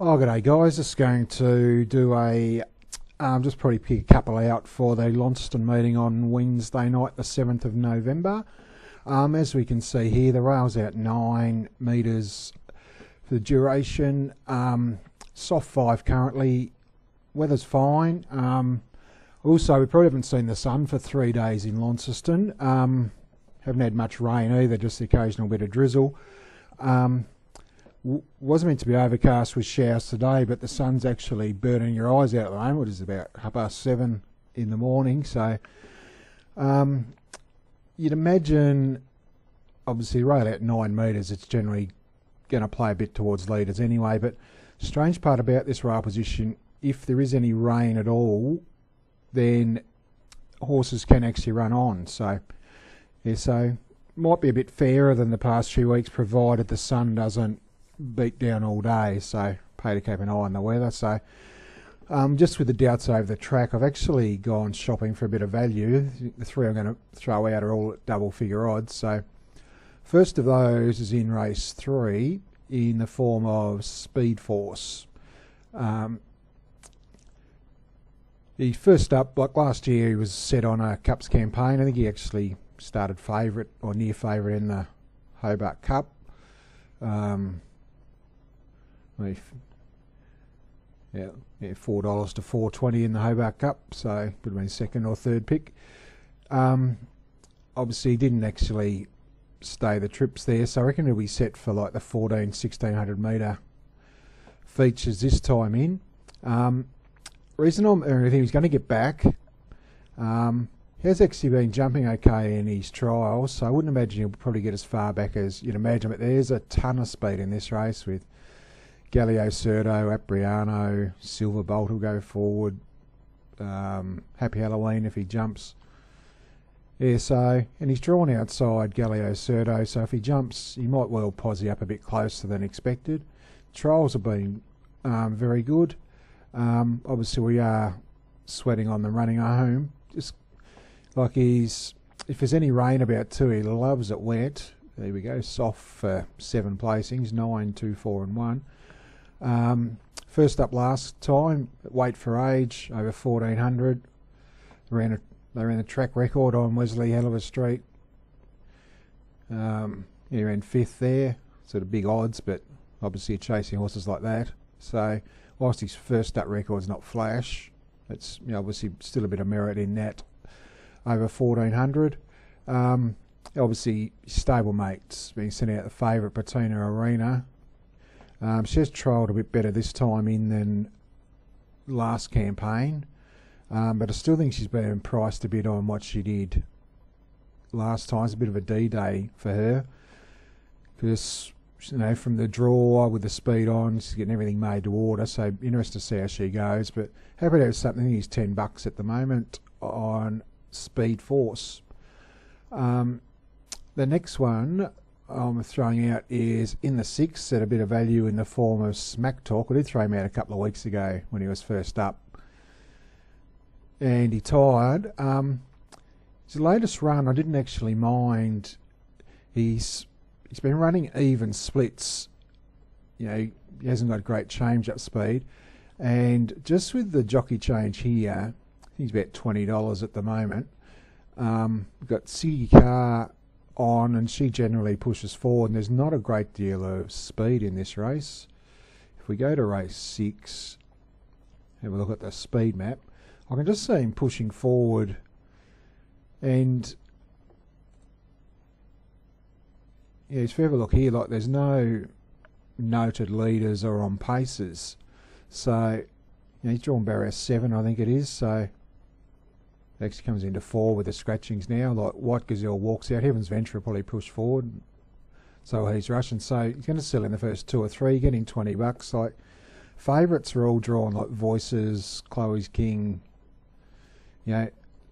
Oh, g'day guys, just going to do just probably pick a couple out for the Launceston meeting on Wednesday night, the 7th of November. As we can see here, the rail's out 9 metres for the duration, soft 5 currently, weather's fine. Also, we probably haven't seen the sun for 3 days in Launceston. Haven't had much rain either, just the occasional bit of drizzle. Was meant to be overcast with showers today, but the sun's actually burning your eyes out at the moment. It is about 7:30 in the morning, so you'd imagine, obviously rail out 9 metres, it's generally going to play a bit towards leaders anyway, but strange part about this rail position, if there is any rain at all, then horses can actually run on, so yeah, so might be a bit fairer than the past few weeks, provided the sun doesn't beat down all day, so pay to keep an eye on the weather. So just with the doubts over the track, I've actually gone shopping for a bit of value. The 3 I'm going to throw out are all at double figure odds. So first of those is in race 3 in the form of Speed Force. He first up, like last year, he was set on a Cups campaign. I think he actually started favourite or near favourite in the Hobart Cup. Yeah, $4 to $4.20 in the Hobart Cup, so would have been second or third pick. Obviously, he didn't actually stay the trips there, so I reckon he'll be set for like the 1600 metre features this time in. Reason I think he's going to get back. He has actually been jumping okay in his trials, so I wouldn't imagine he'll probably get as far back as you'd imagine, but there's a ton of speed in this race with Galileo Cerdo, Apriano, Silver Bolt will go forward, Happy Halloween if he jumps. Yeah, so, and he's drawn outside Galileo Cerdo, so if he jumps, he might well posse up a bit closer than expected. Trials have been very good. Obviously we are sweating on them running home. Just like if there's any rain about too, he loves it wet. There we go, soft for 7 placings, 9, 2, 4 and 1. First up last time, Wait for Age, over 1400. They ran the track record on Wesley Helliver Street. He ran 5th there, sort of big odds, but obviously chasing horses like that. So whilst his first up record's not flash, it's obviously still a bit of merit in that. Over 1400. Obviously stablemate's being sent out the favourite, Patina Arena. She has trialled a bit better this time in than last campaign, but I still think she's been priced a bit on what she did last time. It's a bit of a D-day for her, because from the draw with the speed on, she's getting everything made to order, so interested to see how she goes, but happy to have something. He's $10 at the moment on Speed Force. The next one I'm throwing out is in the 6th at a bit of value in the form of Smack Talk. I did throw him out a couple of weeks ago when he was first up, and he tired. His latest run I didn't actually mind. He's been running even splits. He hasn't got great change up speed, and just with the jockey change here, I think he's about $20 at the moment. We've got Siggy Carr on, and she generally pushes forward, and there's not a great deal of speed in this race. If we go to race 6, have a look at the speed map, I can just see him pushing forward, and yeah, if you have a look here, like there's no noted leaders or on paces, so he's drawn barrier 7, I think it is, so actually comes into 4 with the scratchings now. Like White Gazelle walks out, Heaven's Venture will probably push forward, so he's rushing. So he's going to sell in the first 2 or 3, getting $20. Like favourites are all drawn, like Voices, Chloe's King.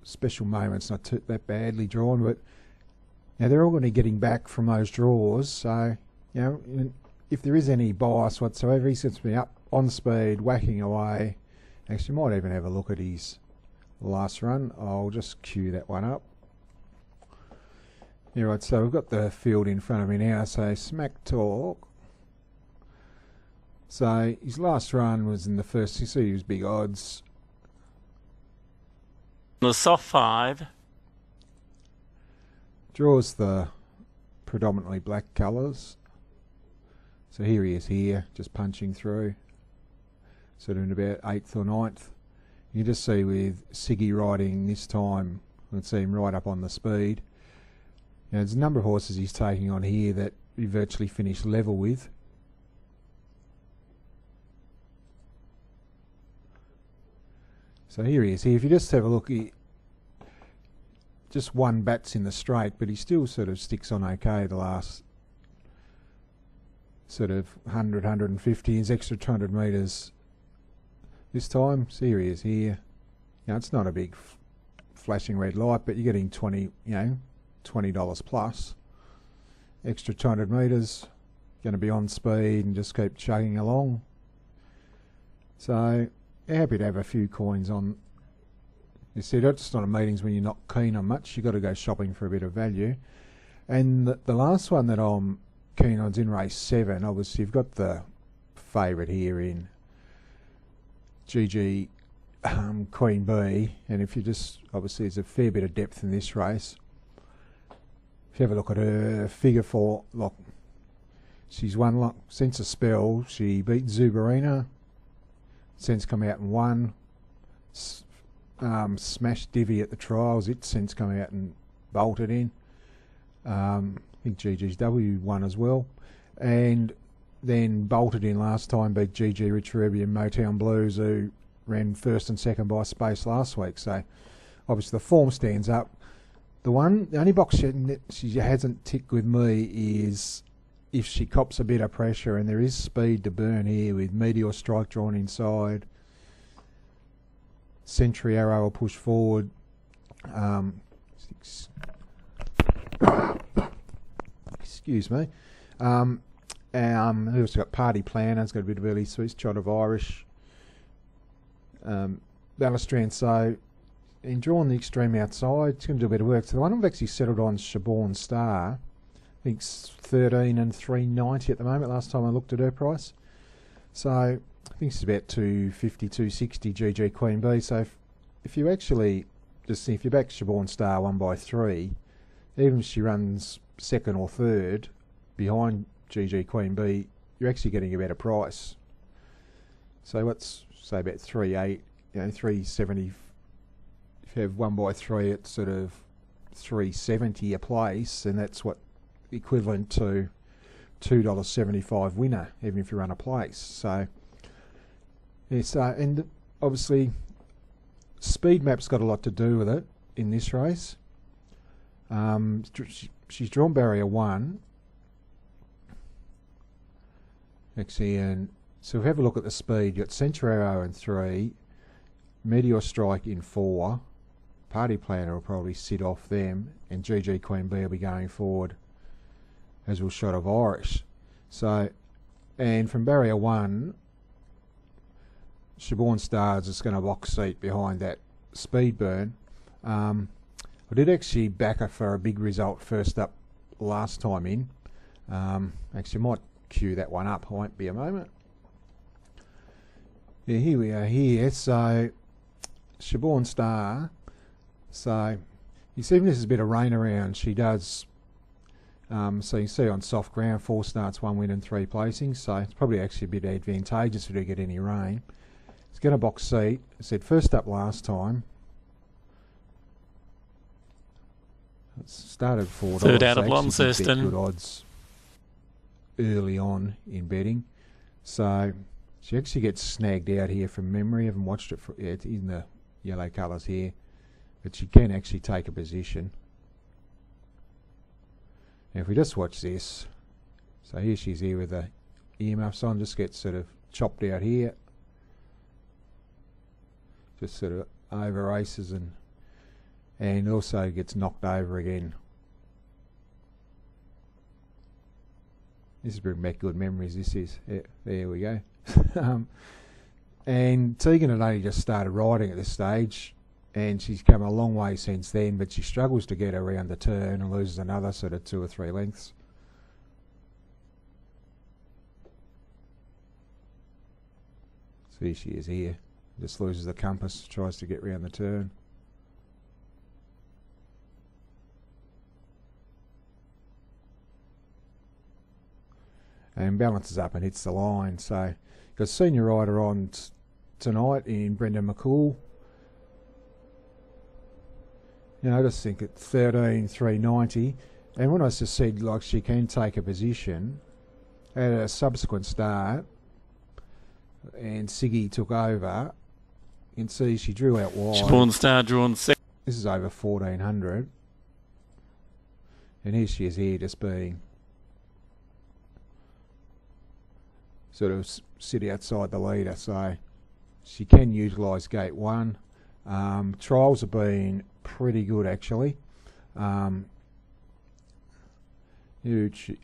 Special Moments not that badly drawn, but they're all going to be getting back from those draws. So if there is any bias whatsoever, he sets me up on speed, whacking away. Actually, might even have a look at his last run. I'll just cue that one up. Yeah, right, so we've got the field in front of me now, so Smack Talk So his last run was in the first. You see, he was big odds. The soft 5. Draws the predominantly black colours. So here he is here, just punching through. Sort of in about 8th or 9th. You just see with Siggy riding this time, you can see him right up on the speed. Now, there's a number of horses he's taking on here that he virtually finished level with. So here he is. Here, if you just have a look, he just one bats in the straight, but he still sort of sticks on okay the last sort of 100, 150, his extra 200 metres this time. So here he is here. Now, it's not a big flashing red light, but you're getting $20 plus. Extra 200 metres, going to be on speed and just keep chugging along. So, happy to have a few coins on. You see, that's not a meetings when you're not keen on much. You've got to go shopping for a bit of value. And the last one that I'm keen on is in race 7. Obviously, you've got the favourite here in GG Queen Bee. And if you just, obviously, there's a fair bit of depth in this race. If you have a look at her figure 4, look, she's won since a spell. She beat Zubarina. Since come out and won. Smashed Divi at the trials. It's since come out and bolted in. I think GGW won as well. And then bolted in last time, beat GG Rich Ruby and Motown Blues, who ran first and second by space last week. So obviously the form stands up. The only box she hasn't ticked with me is if she cops a bit of pressure, and there is speed to burn here with Meteor Strike drawn inside. Century Arrow will push forward. Excuse me. Who's got Party Planner? It's got a bit of early Swiss, shot of Irish. Ballastran, so in drawing the extreme outside, it's going to do a bit of work. So the one I've actually settled on, Shaborn Star. I think it's 13 and 390 at the moment, last time I looked at her price. So I think it's about 250, 260 GG Queen Bee. So if you actually just see, if you back Shaborn Star 1/3, even if she runs second or third behind GG Queen Bee, you're actually getting a better price. So let's say about 380, 370. If you have 1/3, it's sort of 370 a place, and that's what equivalent to $2.75 winner, even if you run a place. So yes, and obviously speed map's got a lot to do with it in this race. She's drawn barrier 1 actually, and so if we have a look at the speed, you've got Century Arrow in 3, Meteor Strike in 4, Party Planner will probably sit off them, and GG Queen Bee will be going forward, as will Shot of Irish. So, and from barrier 1, Shaborn Star is just going to box seat behind that speed burn. I did actually back her for a big result first up last time in. Actually, I might cue that one up. I won't be a moment. Yeah, here we are here. So, Shaborn Star. So, you see, even if there's a bit of rain around, she does. So you see on soft ground, 4 starts, 1 win and 3 placings. So it's probably actually a bit advantageous if you get any rain. It's going to box seat. I said first up last time. It started $4. Third out of Launceston. Good odds early on in betting. So she actually gets snagged out here from memory. I haven't watched it. It's in the yellow colours here. But she can actually take a position. Now if we just watch this, so here she's here with the earmuffs on, just gets sort of chopped out here. Just sort of over races and also gets knocked over again. This is bringing back good memories, this is. Yeah, there we go. And Tegan had only just started riding at this stage, and she's come a long way since then, but she struggles to get around the turn and loses another sort of 2 or 3 lengths. See, she is here. Just loses the compass, tries to get round the turn. And balances up and hits the line. So, got senior rider on tonight in Brendan McCool. You know, I just think at 13,390. And when I just said, like, she can take a position, at a subsequent start, and Siggy took over, you can see she drew out wide. Spawn Star drawn second. This is over 1,400. And here she is here just being sort of sit outside the leader. So she can utilise gate 1. Trials have been pretty good actually. Huge.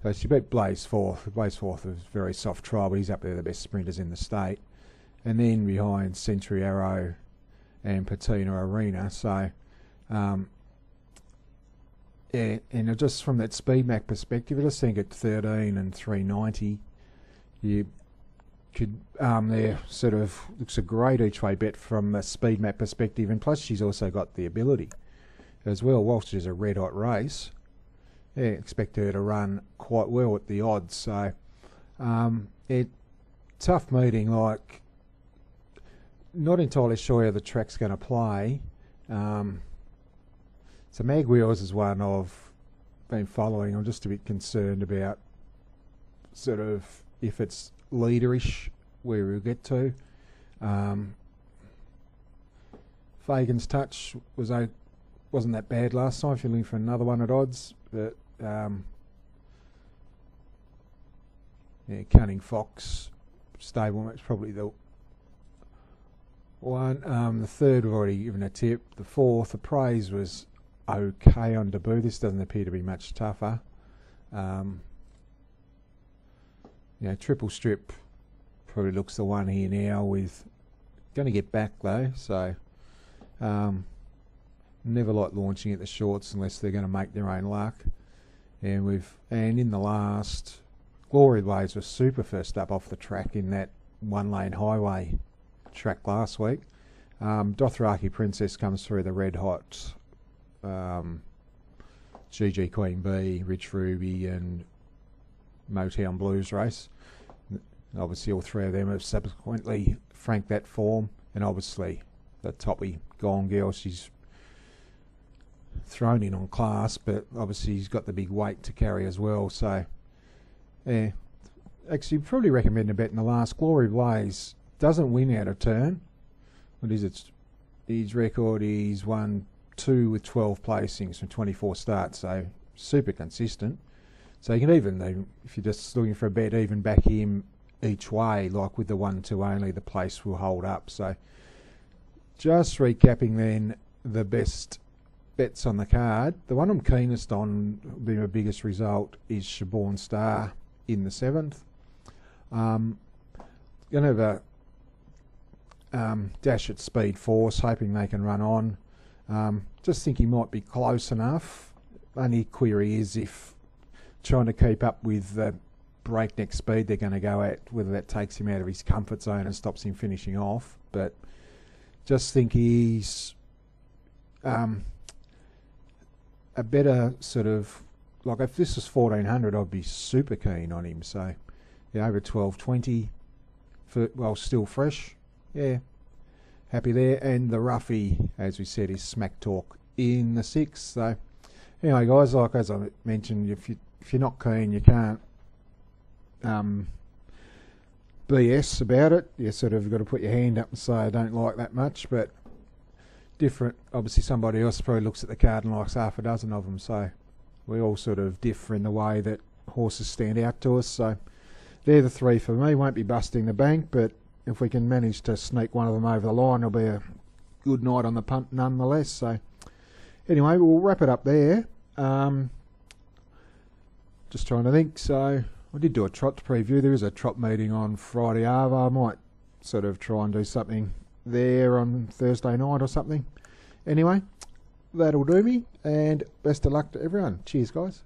So she beat Blaze Forth. Blaze Forth was a very soft trial, but he's up there the best sprinters in the state. And then behind Century Arrow and Patina Arena. So yeah, and just from that speed map perspective, I just think at 13 and 390, you could there sort of looks a great each way bet from a speed map perspective, and plus she's also got the ability as well. Whilst she's a red hot race, yeah, expect her to run quite well at the odds. So tough meeting. Like, not entirely sure how the track's going to play. So Mag Wheels is one I've been following. I'm just a bit concerned about sort of if it's leaderish where we'll get to. Fagan's Touch wasn't that bad last time. If you're looking for another one at odds, but yeah, Cunning Fox stablement's probably the one. The third we've already given a tip. The fourth, Appraise, was okay on debut. This doesn't appear to be much tougher. Yeah, Triple Strip probably looks the one here now. With going to get back though, so never like launching at the shorts unless they're going to make their own luck. And in the last, Glory Blaze was super first up off the track in that one lane highway track last week. Dothraki Princess comes through the red hot GG Queen Bee, Rich Ruby and Motown Blues race. Obviously all three of them have subsequently franked that form, and obviously the toppy Gone Girl, she's thrown in on class, but obviously she's got the big weight to carry as well. So yeah, actually probably recommend a bet in the last. Glory Blaze doesn't win out of turn. What is it? His record is 1-2 with 12 placings from 24 starts, so super consistent. So you can even, if you're just looking for a bet, even back him each way, like with the 1-2 only, the place will hold up. So just recapping then the best bets on the card. The one I'm keenest on, being my biggest result, is Shaborn Star in the 7th. Going to have a dash at Speed Force, hoping they can run on. Just think he might be close enough. Only query is if trying to keep up with the breakneck speed they're going to go at, whether that takes him out of his comfort zone and stops him finishing off. But just think he's a better sort of, like if this was 1,400, I'd be super keen on him. So yeah, over 12.20 for, well, still fresh. Yeah, happy there. And the roughie, as we said, is Smack Talk in the 6th. So anyway, guys, like as I mentioned, if you're not keen, you can't BS about it. You sort of got to put your hand up and say I don't like that much. But different, obviously somebody else probably looks at the card and likes half a dozen of them. So we all sort of differ in the way that horses stand out to us. So they're the three for me. Won't be busting the bank, but if we can manage to sneak one of them over the line, it'll be a good night on the punt nonetheless. So anyway, we'll wrap it up there. Just trying to think. So I did do a trot preview. There is a trot meeting on Friday Ava. I might sort of try and do something there on Thursday night or something. Anyway, that'll do me, and best of luck to everyone. Cheers, guys.